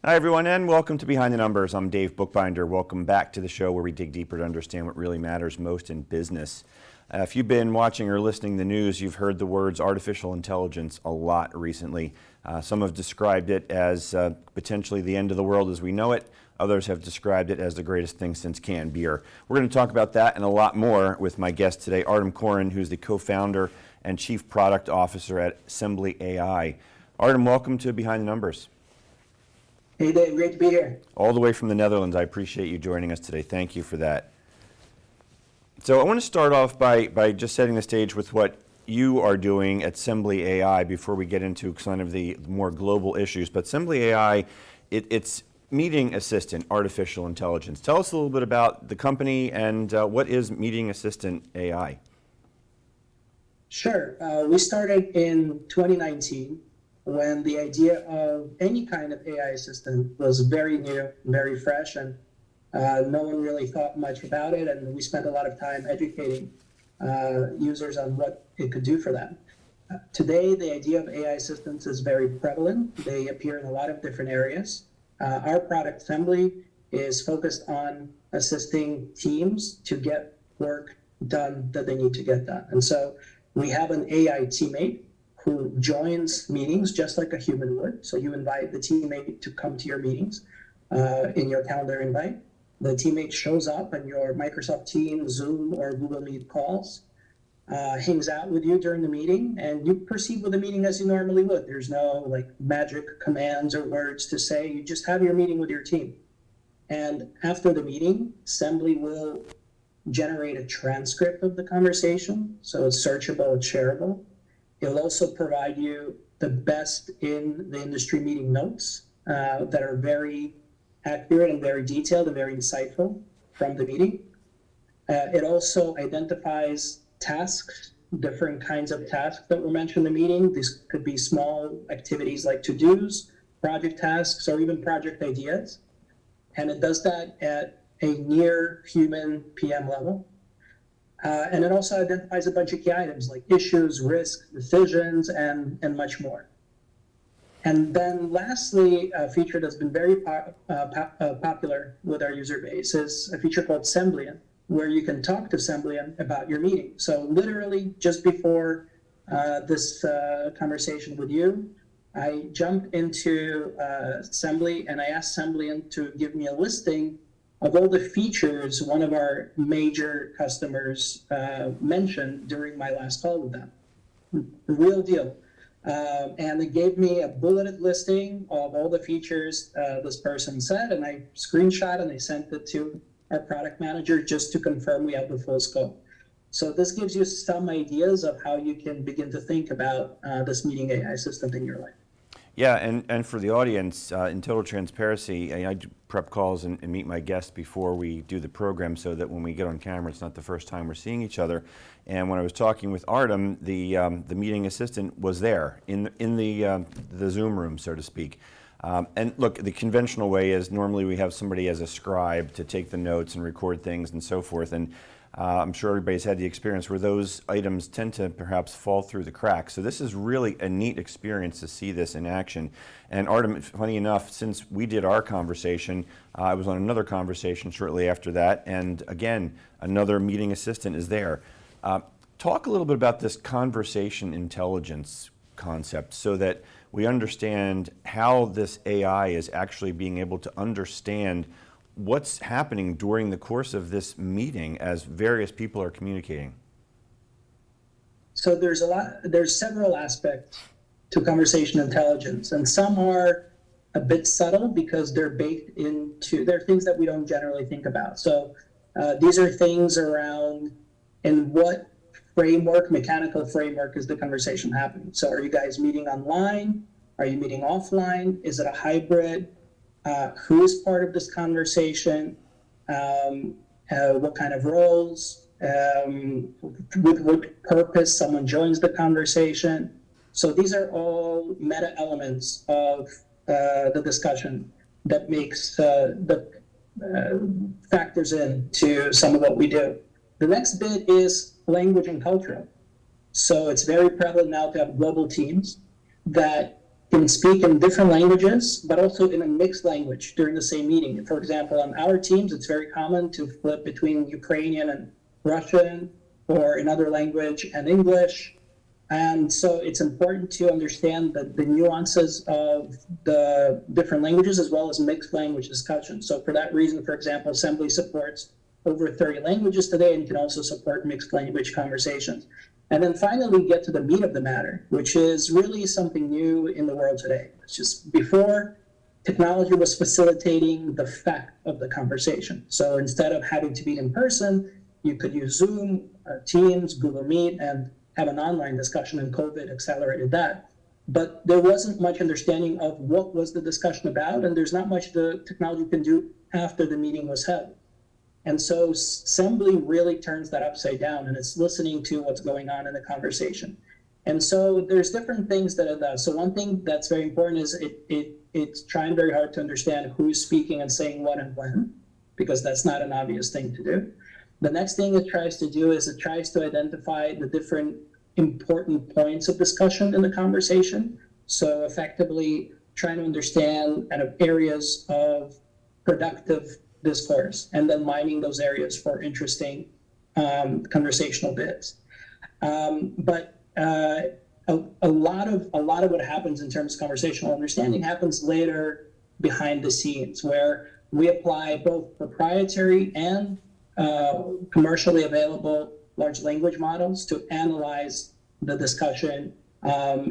Hi, everyone, and welcome to Behind the Numbers. I'm Dave Bookbinder. Welcome back to the show where we dig deeper to understand what really matters most in business. If you've been watching or listening to the news, you've heard the words artificial intelligence a lot recently. Some have described it as potentially the end of the world as we know it. Others have described it as the greatest thing since canned beer. We're going to talk about that and a lot more with my guest today, Artem Koren, who's the co-founder and chief product officer at Sembly AI. Artem, welcome to Behind the Numbers. Hey Dave, great to be here. All the way from the Netherlands. I appreciate you joining us today. Thank you for that. So I want to start off by just setting the stage with what you are doing at Sembly AI before we get into kind of the more global issues. But Sembly AI, it's meeting assistant, artificial intelligence. Tell us a little bit about the company and what is meeting assistant AI? Sure. We started in 2019 when the idea of any kind of AI assistant was very new, very fresh, and no one really thought much about it. And we spent a lot of time educating users on what it could do for them. Today, the idea of AI assistants is very prevalent. They appear in a lot of different areas. Our product, Sembly, is focused on assisting teams to get work done that they need to get done. And so we have an AI teammate who joins meetings just like a human would. So you invite the teammate to come to your meetings in your calendar invite. The teammate shows up on your Microsoft Teams, Zoom, or Google Meet calls, hangs out with you during the meeting, and you proceed with the meeting as you normally would. There's no like magic commands or words to say. You just have your meeting with your team. And after the meeting, Sembly will generate a transcript of the conversation. So it's searchable, it's shareable. It'll also provide you the best in the industry meeting notes that are very accurate and very detailed and very insightful from the meeting. It also identifies tasks, different kinds of tasks that were mentioned in the meeting. These could be small activities like to-dos, project tasks, or even project ideas. And it does that at a near human PM level. And it also identifies a bunch of key items like issues, risks, decisions, and much more. And then lastly, a feature that's been very popular with our user base is a feature called Sembly, where you can talk to Sembly about your meeting. So literally just before this conversation with you, I jumped into Sembly and I asked Sembly to give me a listing of all the features one of our major customers mentioned during my last call with them. The real deal. And they gave me a bulleted listing of all the features this person said, and I screenshot and I sent it to our product manager just to confirm we have the full scope. So this gives you some ideas of how you can begin to think about this meeting AI assistant in your life. Yeah, and for the audience, in total transparency, I do prep calls and meet my guests before we do the program so that when we get on camera, it's not the first time we're seeing each other. And when I was talking with Artem, the meeting assistant was there in the Zoom room, so to speak. And look, the conventional way is normally we have somebody as a scribe to take the notes and record things and so forth. And I'm sure everybody's had the experience where those items tend to perhaps fall through the cracks. So this is really a neat experience to see this in action. And Artem, funny enough, since we did our conversation, I was on another conversation shortly after that. And again, another meeting assistant is there. Talk a little bit about this conversation intelligence concept so that we understand how this AI is actually being able to understand what's happening during the course of this meeting as various people are communicating. So there's several aspects to conversation intelligence, and some are a bit subtle because they're things that we don't generally think about. So these are things around in what mechanical framework is the conversation happening. So are you guys meeting online? Are you meeting offline? Is it a hybrid? Who is part of this conversation? What kind of roles? With what purpose someone joins the conversation? So these are all meta elements of the discussion that factors into some of what we do. The next bit is language and culture. So it's very prevalent now to have global teams that can speak in different languages, but also in a mixed language during the same meeting. For example, on our teams, it's very common to flip between Ukrainian and Russian, or another language and English. And so it's important to understand the nuances of the different languages as well as mixed language discussion. So for that reason, for example, Sembly supports over 30 languages today and can also support mixed language conversations. And then finally, we get to the meat of the matter, which is really something new in the world today. It's just before, technology was facilitating the fact of the conversation. So instead of having to meet in person, you could use Zoom, Teams, Google Meet, and have an online discussion, and COVID accelerated that. But there wasn't much understanding of what was the discussion about, and there's not much the technology can do after the meeting was held. And so Sembly really turns that upside down, and it's listening to what's going on in the conversation. And so there's different things that it does. So one thing that's very important is it's trying very hard to understand who's speaking and saying what and when, because that's not an obvious thing to do. The next thing it tries to do is it tries to identify the different important points of discussion in the conversation. So effectively trying to understand kind of areas of productive discourse, and then mining those areas for interesting conversational bits. But a lot of what happens in terms of conversational understanding happens later behind the scenes, where we apply both proprietary and commercially available large language models to analyze the discussion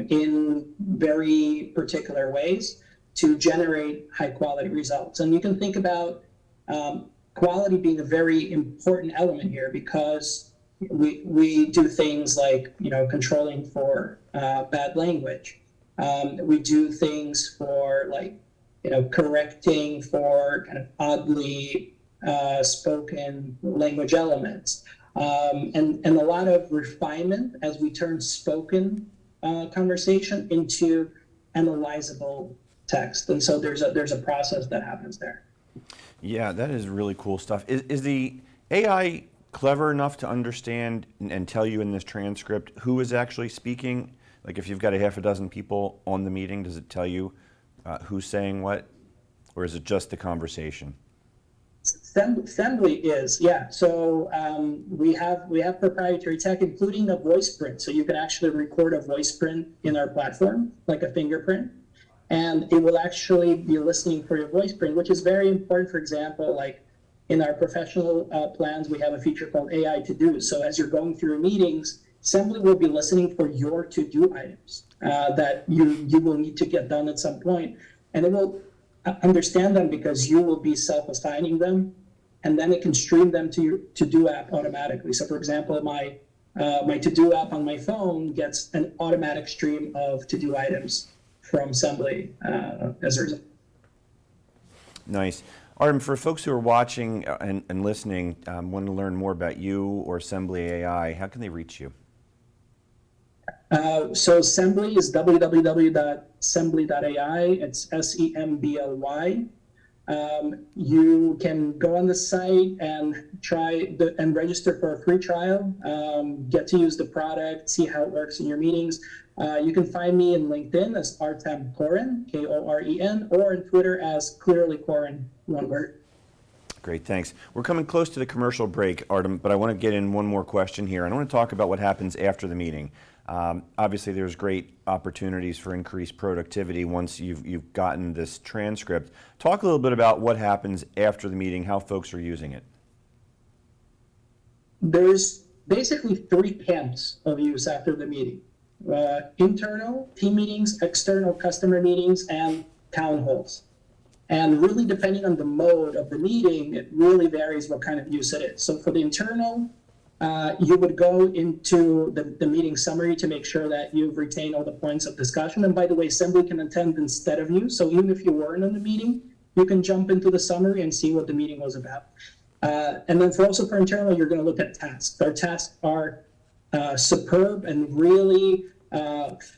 in very particular ways to generate high quality results. And you can think about quality being a very important element here, because we do things like, controlling for bad language. We do things for like, correcting for kind of oddly spoken language elements, and a lot of refinement as we turn spoken conversation into analyzable text. And so there's a process that happens there. Yeah, that is really cool stuff. Is the AI clever enough to understand and tell you in this transcript who is actually speaking? Like if you've got a half a dozen people on the meeting, does it tell you who's saying what? Or is it just the conversation? Sembly is, yeah. So we have proprietary tech, including a voice print. So you can actually record a voice print in our platform, like a fingerprint, and it will actually be listening for your voice print, which is very important. For example, like in our professional plans, we have a feature called AI to-do. So as you're going through meetings, Sembly will be listening for your to-do items that you will need to get done at some point, and it will understand them because you will be self-assigning them, and then it can stream them to your to-do app automatically. So for example, my to-do app on my phone gets an automatic stream of to-do items from Sembly as a result. Nice. Artem, for folks who are watching and listening, want to learn more about you or Sembly AI, how can they reach you? So Sembly is www.sembly.ai. It's SEMBLY. You can go on the site and and register for a free trial, get to use the product, see how it works in your meetings. You can find me in LinkedIn as Artem Koren, Koren, or on Twitter as clearly Koren, one word. Great, thanks. We're coming close to the commercial break, Artem, but I want to get in one more question here. I want to talk about what happens after the meeting. Obviously, there's great opportunities for increased productivity once you've gotten this transcript. Talk a little bit about what happens after the meeting, how folks are using it. There's basically three camps of use after the meeting. Internal team meetings, external customer meetings, and town halls. And really depending on the mode of the meeting, it really varies what kind of use it is. So for the internal, you would go into the meeting summary to make sure that you've retained all the points of discussion. And by the way, Sembly can attend instead of you. So even if you weren't in the meeting, you can jump into the summary and see what the meeting was about. And then for internal, you're going to look at tasks. Our tasks are superb and really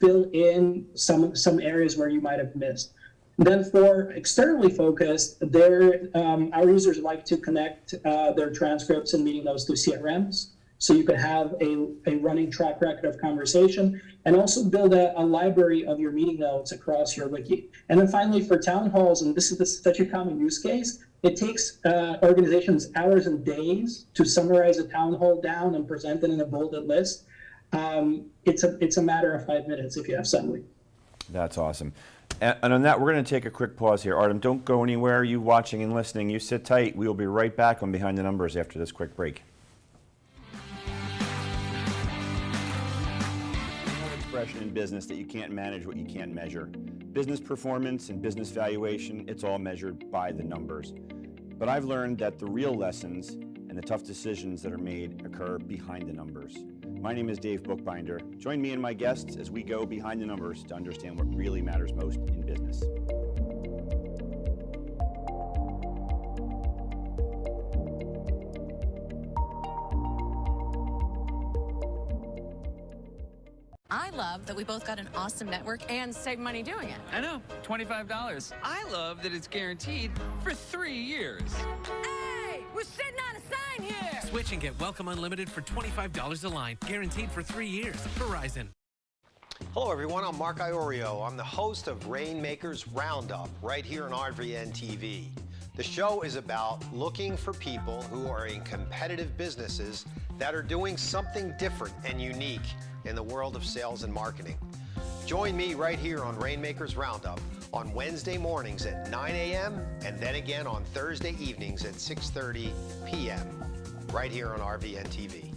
fill in some areas where you might have missed. Then for externally focused, our users like to connect their transcripts and meeting notes to CRMs. so you can have a running track record of conversation, and also build a library of your meeting notes across your wiki. And then finally, for town halls, and this is such a common use case, it takes organizations hours and days to summarize a town hall down and present it in a bolded list. It's a matter of 5 minutes if you have Sembly. That's awesome. And on that, we're going to take a quick pause here. Artem, don't go anywhere. You watching and listening, you sit tight. We will be right back on Behind the Numbers after this quick break. Expression in business that you can't manage what you can't measure. Business performance and business valuation, it's all measured by the numbers. But I've learned that the real lessons and the tough decisions that are made occur behind the numbers. My name is Dave Bookbinder. Join me and my guests as we go behind the numbers to understand what really matters most in business. I love that we both got an awesome network and save money doing it. I know, $25. I love that it's guaranteed for 3 years. Hey, we're sitting on a sign here. Switch and get Welcome Unlimited for $25 a line, guaranteed for 3 years. Verizon. Hello everyone, I'm Mark Iorio. I'm the host of Rainmakers Roundup right here on RVN TV. The show is about looking for people who are in competitive businesses that are doing something different and unique in the world of sales and marketing. Join me right here on Rainmakers Roundup on Wednesday mornings at 9 a.m. and then again on Thursday evenings at 6:30 p.m. right here on RVN TV.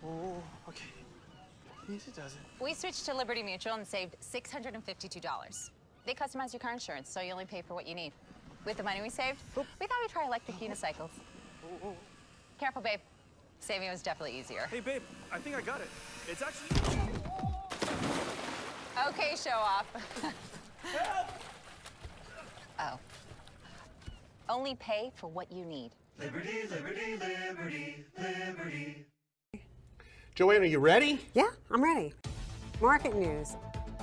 Oh, okay. Easy does it. We switched to Liberty Mutual and saved $652. They customize your car insurance, so you only pay for what you need. With the money we saved, we thought we'd try electric unicycles. Careful, babe. Saving was definitely easier. Hey, babe, I think I got it. It's actually... Okay, show off. Oh. Only pay for what you need. Liberty, liberty, liberty, liberty. Joanne, are you ready? Yeah, I'm ready. Market news,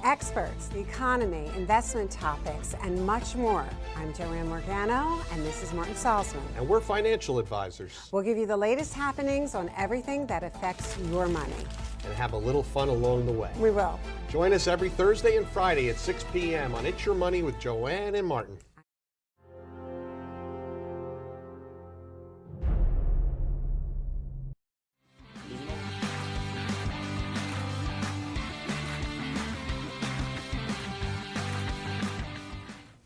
experts, the economy, investment topics, and much more. I'm Joanne Morgano, and this is Martin Salzman. And we're financial advisors. We'll give you the latest happenings on everything that affects your money. And have a little fun along the way. We will. Join us every Thursday and Friday at 6 p.m. on It's Your Money with Joanne and Martin.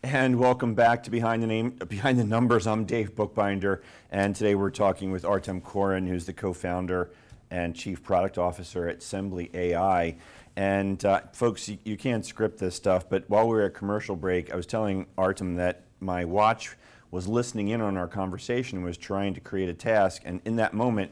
And welcome back to Behind the Numbers. I'm Dave Bookbinder, and today we're talking with Artem Koren, who's the co-founder and chief product officer at Sembly AI. And folks, you can't script this stuff, but while we were at commercial break, I was telling Artem that my watch was listening in on our conversation and was trying to create a task, and in that moment,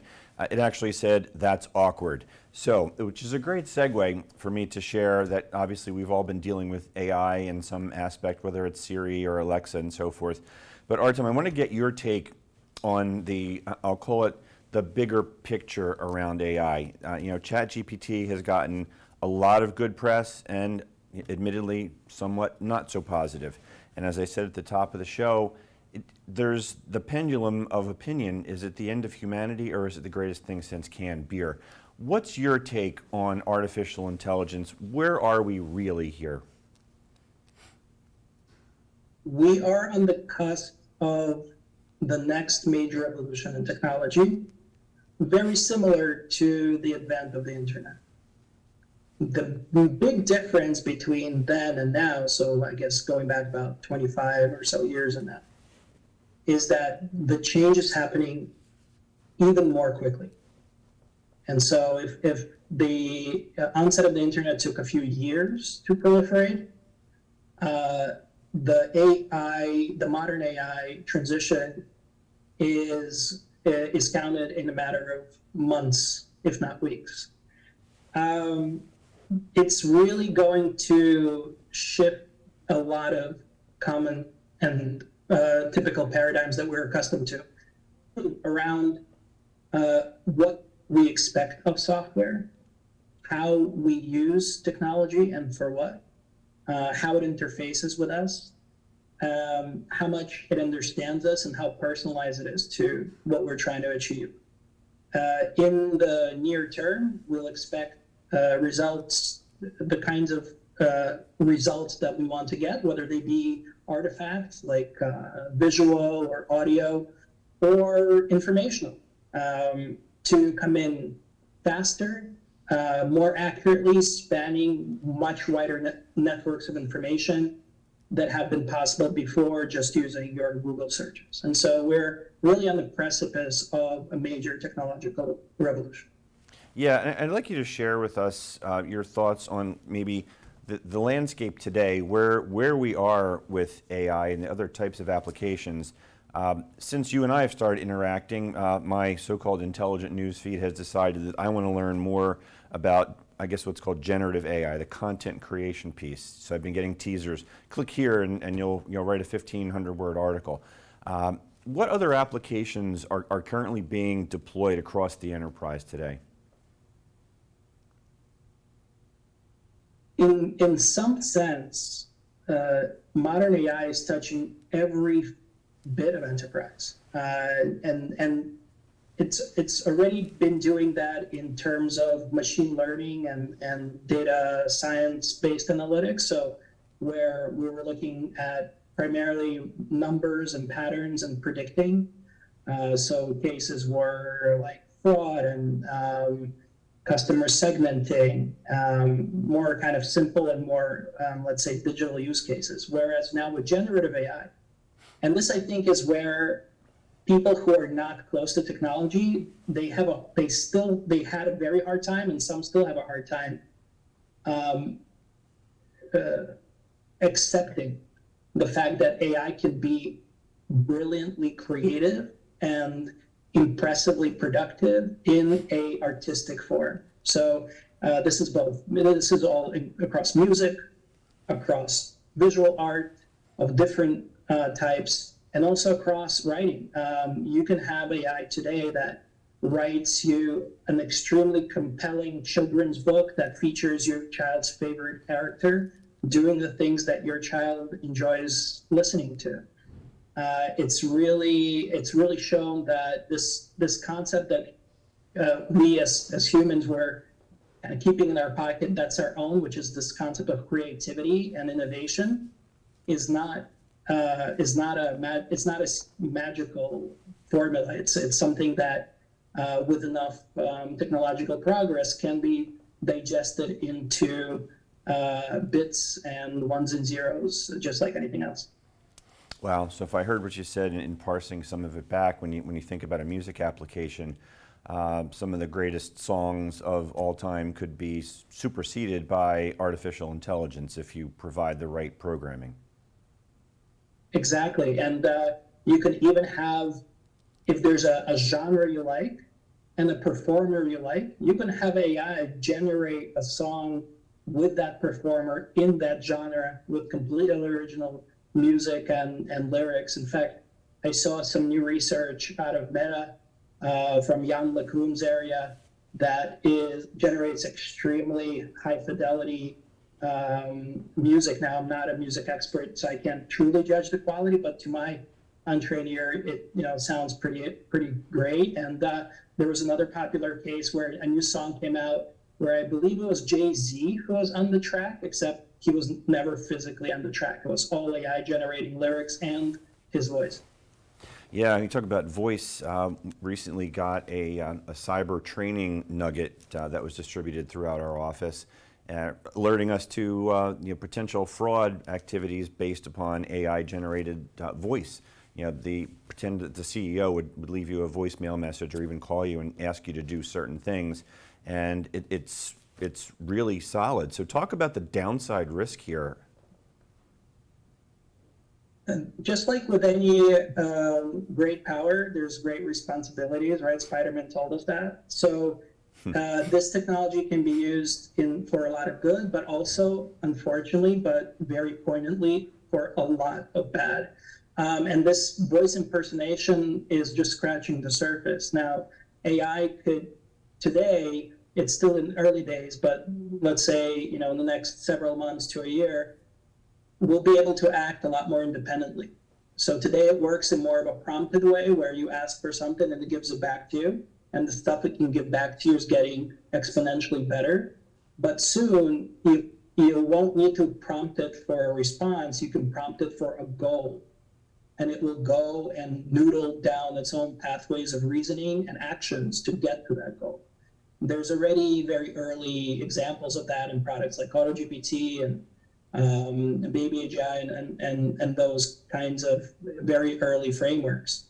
it actually said, "That's awkward." So, which is a great segue for me to share that obviously we've all been dealing with AI in some aspect, whether it's Siri or Alexa and so forth. But Artem, I want to get your take on the, I'll call it the bigger picture around AI. ChatGPT has gotten a lot of good press and admittedly somewhat not so positive. And as I said at the top of the show, there's the pendulum of opinion. Is it the end of humanity or is it the greatest thing since canned beer? What's your take on artificial intelligence? Where are we really here? We are on the cusp of the next major evolution in technology, very similar to the advent of the internet. The big difference between then and now, so I guess going back about 25 or so years in that, is that the change is happening even more quickly. And so if the onset of the internet took a few years to proliferate, the modern AI transition is counted in a matter of months, if not weeks. It's really going to shift a lot of common and typical paradigms that we're accustomed to around what we expect of software, how we use technology and for what, how it interfaces with us, how much it understands us and how personalized it is to what we're trying to achieve. In the near term, we'll expect results, the kinds of results that we want to get, whether they be artifacts like visual or audio or informational, to come in faster, more accurately, spanning much wider networks of information that have been possible before just using your Google searches. And so we're really on the precipice of a major technological revolution. Yeah, and I'd like you to share with us your thoughts on maybe the landscape today, where we are with AI and the other types of applications. Since you and I have started interacting, my so-called intelligent news feed has decided that I want to learn more about, I guess, what's called generative AI, the content creation piece. So I've been getting teasers. Click here and you'll write a 1,500-word article. What other applications are currently being deployed across the enterprise today? In some sense, modern AI is touching every bit of enterprise, and it's already been doing that in terms of machine learning and data science-based analytics. So where we were looking at primarily numbers and patterns and predicting. So cases were like fraud and customer segmenting, more kind of simple and more, let's say, digital use cases. Whereas now with generative AI, and this I think is where people who are not close to technology, they had a very hard time, and some still have a hard time accepting the fact that AI can be brilliantly creative and impressively productive in a artistic form. So this is both. This is all across music, across visual art of different types, and also across writing. You can have AI today that writes you an extremely compelling children's book that features your child's favorite character doing the things that your child enjoys listening to. It's really shown that this concept that we as humans were kind of keeping in our pocket, that's our own, which is this concept of creativity and innovation, is not a magical formula. It's something that with enough technological progress can be digested into bits and ones and zeros, just like anything else. Wow. So if I heard what you said in parsing some of it back, when you think about a music application, some of the greatest songs of all time could be superseded by artificial intelligence if you provide the right programming. Exactly. And you could even have, if there's a genre you like and a performer you like, you can have AI generate a song with that performer in that genre with completely original music and lyrics. In fact, I saw some new research out of Meta from Jan LeCun's area that generates extremely high fidelity music. Now, I'm not a music expert, so I can't truly judge the quality, but to my untrained ear, it sounds pretty great. And there was another popular case where a new song came out where I believe it was Jay-Z who was on the track, except he was never physically on the track. It was all AI generating lyrics and his voice. Yeah, you talk about voice. Recently got a cyber training nugget that was distributed throughout our office, alerting us to potential fraud activities based upon AI-generated voice. Pretend that the CEO would leave you a voicemail message or even call you and ask you to do certain things, and it's really solid. So talk about the downside risk here. And just like with any great power, there's great responsibilities, right? Spider-Man told us that. So this technology can be used for a lot of good, but also, unfortunately, but very poignantly, for a lot of bad. And this voice impersonation is just scratching the surface. Now, AI could, today, it's still in early days, but let's say, in the next several months to a year, will be able to act a lot more independently. So today it works in more of a prompted way where you ask for something and it gives it back to you. And the stuff it can give back to you is getting exponentially better. But soon you won't need to prompt it for a response. You can prompt it for a goal. And it will go and noodle down its own pathways of reasoning and actions to get to that goal. There's already very early examples of that in products like AutoGPT and Baby AGI and those kinds of very early frameworks.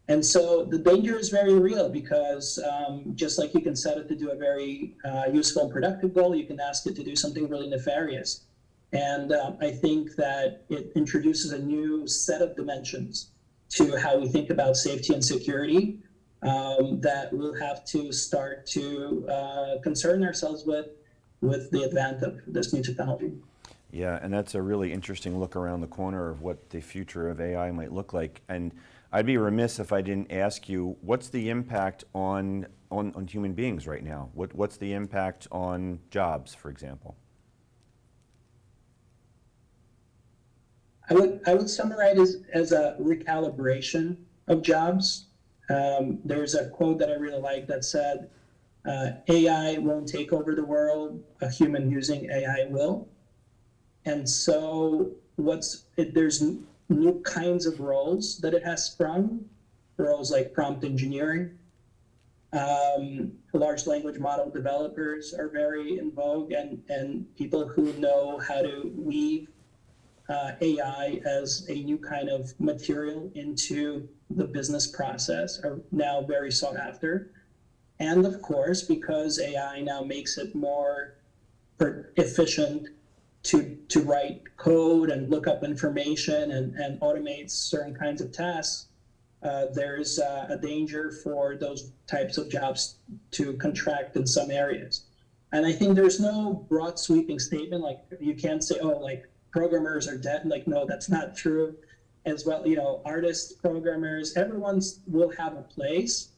And so the danger is very real because just like you can set it to do a very useful and productive goal, you can ask it to do something really nefarious. And I think that it introduces a new set of dimensions to how we think about safety and security that we'll have to start to concern ourselves with the advent of this new technology. Yeah, and that's a really interesting look around the corner of what the future of AI might look like. And I'd be remiss if I didn't ask you, what's the impact on human beings right now? What's the impact on jobs, for example? I would summarize it as a recalibration of jobs. There's a quote that I really like that said, AI won't take over the world, a human using AI will. And so there's new kinds of roles that it has sprung, roles like prompt engineering. Large language model developers are very in vogue, and people who know how to weave AI as a new kind of material into the business process are now very sought after. And of course, because AI now makes it more efficient to write code and look up information and automate certain kinds of tasks, there's a danger for those types of jobs to contract in some areas. And I think there's no broad sweeping statement, like you can't say, oh, like programmers are dead. Like, no, that's not true as well. You know, artists, programmers, everyone will have a place,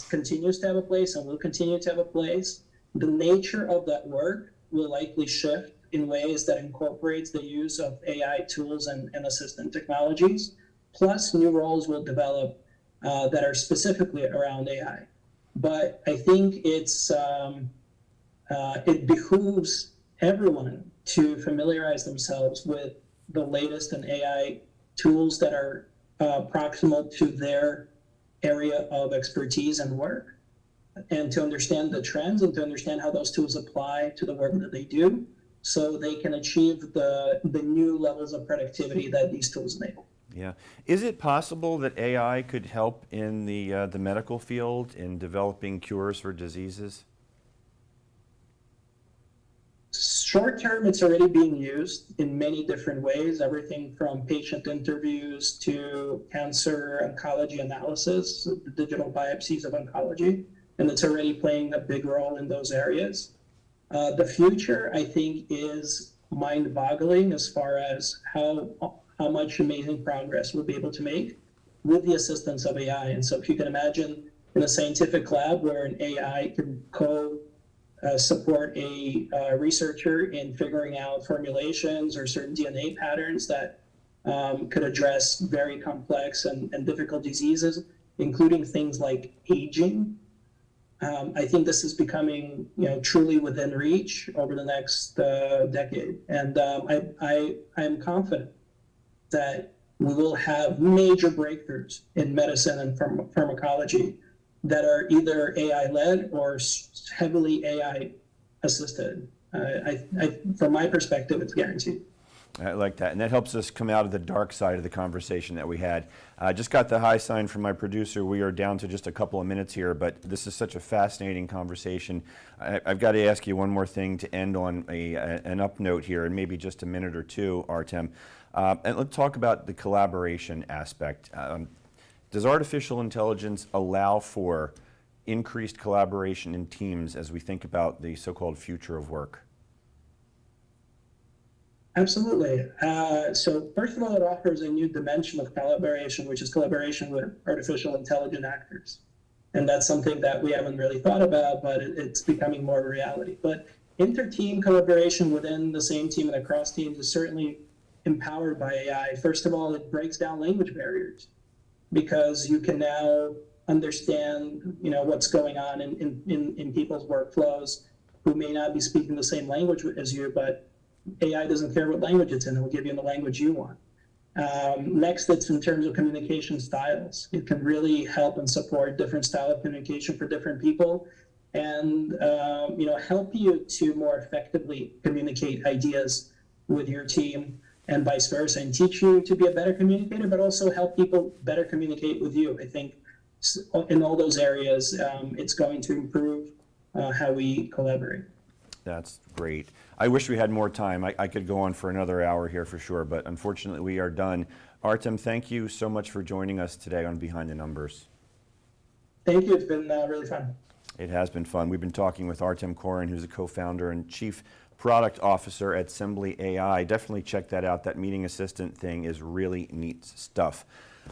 continues to have a place and will continue to have a place. The nature of that work will likely shift in ways that incorporates the use of AI tools and assistant technologies. Plus, new roles will develop that are specifically around AI. But I think it behooves everyone to familiarize themselves with the latest in AI tools that are proximal to their area of expertise and work, and to understand the trends and to understand how those tools apply to the work that they do, so they can achieve the new levels of productivity that these tools enable. Yeah. Is it possible that AI could help in the medical field in developing cures for diseases? Short term, it's already being used in many different ways, everything from patient interviews to cancer oncology analysis, the digital biopsies of oncology, and it's already playing a big role in those areas. The future, I think, is mind-boggling as far as how much amazing progress we'll be able to make with the assistance of AI. And so if you can imagine in a scientific lab where an AI can support a researcher in figuring out formulations or certain DNA patterns that could address very complex and difficult diseases, including things like aging. I think this is becoming, truly within reach over the next decade. And I am confident that we will have major breakthroughs in medicine and pharmacology that are either AI-led or heavily AI-assisted. From my perspective, it's guaranteed. I like that, and that helps us come out of the dark side of the conversation that we had. I just got the high sign from my producer. We are down to just a couple of minutes here, but this is such a fascinating conversation. I've got to ask you one more thing to end on an up note here, and maybe just a minute or two, Artem. And let's talk about the collaboration aspect. Does artificial intelligence allow for increased collaboration in teams as we think about the so-called future of work? Absolutely. So first of all, it offers a new dimension of collaboration, which is collaboration with artificial intelligent actors. And that's something that we haven't really thought about, but it's becoming more of a reality. But inter-team collaboration within the same team and across teams is certainly empowered by AI. First of all, it breaks down language barriers because you can now understand, what's going on in people's workflows who may not be speaking the same language as you, but AI doesn't care what language it's in. It will give you the language you want. Next, it's in terms of communication styles. It can really help and support different style of communication for different people, and help you to more effectively communicate ideas with your team and vice versa, and teach you to be a better communicator, but also help people better communicate with you. I think in all those areas, it's going to improve how we collaborate. That's great. I wish we had more time. I could go on for another hour here for sure, but unfortunately we are done. Artem, thank you so much for joining us today on Behind the Numbers. Thank you. It's been really fun. It has been fun. We've been talking with Artem Koren, who's a co-founder and chief product officer at Sembly AI. Definitely check that out. That meeting assistant thing is really neat stuff.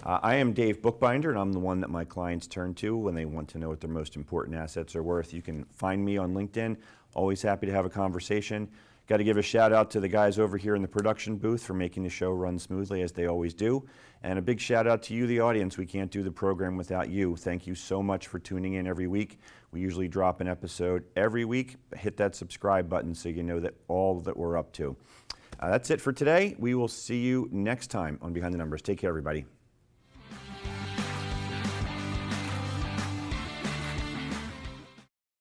I am Dave Bookbinder, and I'm the one that my clients turn to when they want to know what their most important assets are worth. You can find me on LinkedIn. Always happy to have a conversation. Got to give a shout out to the guys over here in the production booth for making the show run smoothly as they always do. And a big shout out to you, the audience. We can't do the program without you. Thank you so much for tuning in every week. We usually drop an episode every week. Hit that subscribe button so you know that all that we're up to. That's it for today. We will see you next time on Behind the Numbers. Take care, everybody.